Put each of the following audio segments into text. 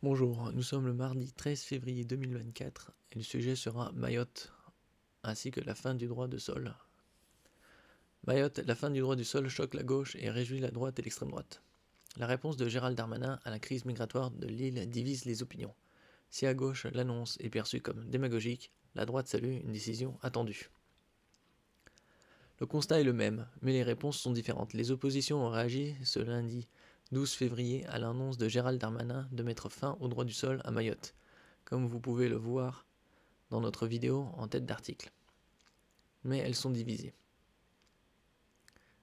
Bonjour, nous sommes le mardi 13 février 2024 et le sujet sera Mayotte, ainsi que la fin du droit de sol. Mayotte, la fin du droit du sol choque la gauche et réjouit la droite et l'extrême droite. La réponse de Gérald Darmanin à la crise migratoire de l'île divise les opinions. Si à gauche l'annonce est perçue comme démagogique, la droite salue une décision attendue. Le constat est le même, mais les réponses sont différentes. Les oppositions ont réagi ce lundi 12 février à l'annonce de Gérald Darmanin de mettre fin au droit du sol à Mayotte, comme vous pouvez le voir dans notre vidéo en tête d'article. Mais elles sont divisées.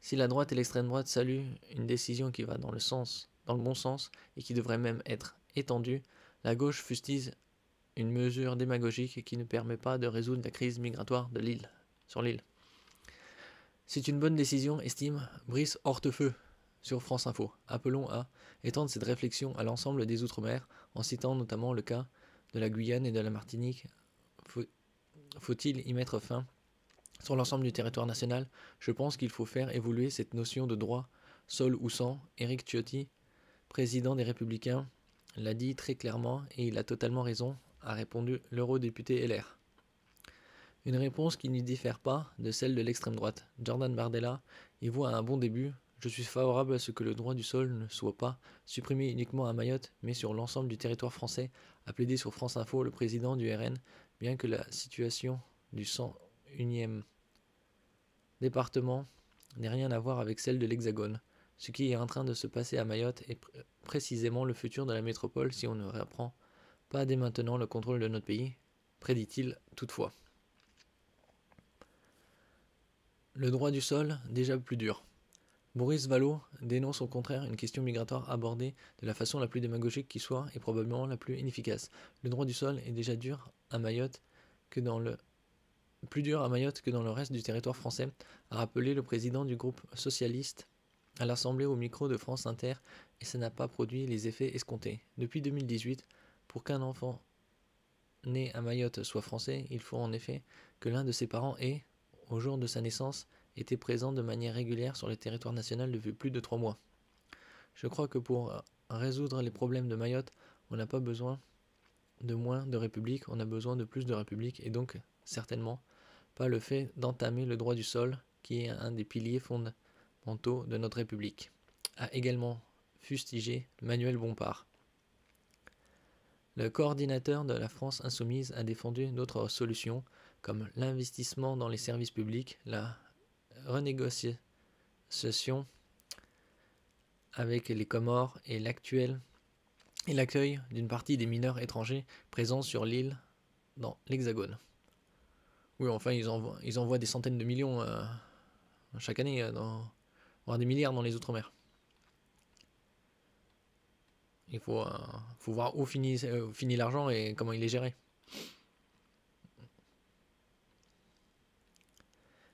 Si la droite et l'extrême droite saluent une décision qui va dans le bon sens et qui devrait même être étendue, la gauche fustige une mesure démagogique qui ne permet pas de résoudre la crise migratoire sur l'île. C'est une bonne décision, estime Brice Hortefeux sur France Info. Appelons à étendre cette réflexion à l'ensemble des Outre-mer, en citant notamment le cas de la Guyane et de la Martinique. Faut-il y mettre fin sur l'ensemble du territoire national? Je pense qu'il faut faire évoluer cette notion de droit, sol ou sang. Éric Ciotti, président des Républicains, l'a dit très clairement et il a totalement raison, a répondu l'eurodéputé LR. Une réponse qui ne diffère pas de celle de l'extrême droite. Jordan Bardella y voit un bon début. Je suis favorable à ce que le droit du sol ne soit pas supprimé uniquement à Mayotte, mais sur l'ensemble du territoire français, a plaidé sur France Info le président du RN, bien que la situation du 101e département n'ait rien à voir avec celle de l'Hexagone. Ce qui est en train de se passer à Mayotte est précisément le futur de la métropole si on ne reprend pas dès maintenant le contrôle de notre pays, prédit-il toutefois. Le droit du sol, déjà plus dur. Boris Vallaud dénonce au contraire une question migratoire abordée de la façon la plus démagogique qui soit et probablement la plus inefficace. Le droit du sol est déjà dur à Mayotte plus dur à Mayotte que dans le reste du territoire français, a rappelé le président du groupe socialiste à l'Assemblée au micro de France Inter, et ça n'a pas produit les effets escomptés. Depuis 2018, pour qu'un enfant né à Mayotte soit français, il faut en effet que l'un de ses parents ait, au jour de sa naissance, été présent de manière régulière sur le territoire national depuis plus de 3 mois. Je crois que pour résoudre les problèmes de Mayotte, on n'a pas besoin de moins de république, on a besoin de plus de république, et donc certainement pas le fait d'entamer le droit du sol, qui est un des piliers fondamentaux de notre république, a également fustigé Manuel Bompard. Le coordinateur de la France Insoumise a défendu d'autres solutions, comme l'investissement dans les services publics, la renégociation avec les Comores et l'accueil d'une partie des mineurs étrangers présents sur l'île dans l'Hexagone. Oui, enfin, ils envoient des centaines de millions chaque année, voire des milliards dans les Outre-mer. Il faut voir où finit l'argent et comment il est géré.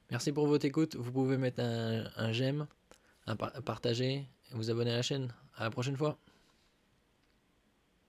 Merci pour votre écoute. Vous pouvez mettre un j'aime, partager, et vous abonner à la chaîne. À la prochaine fois.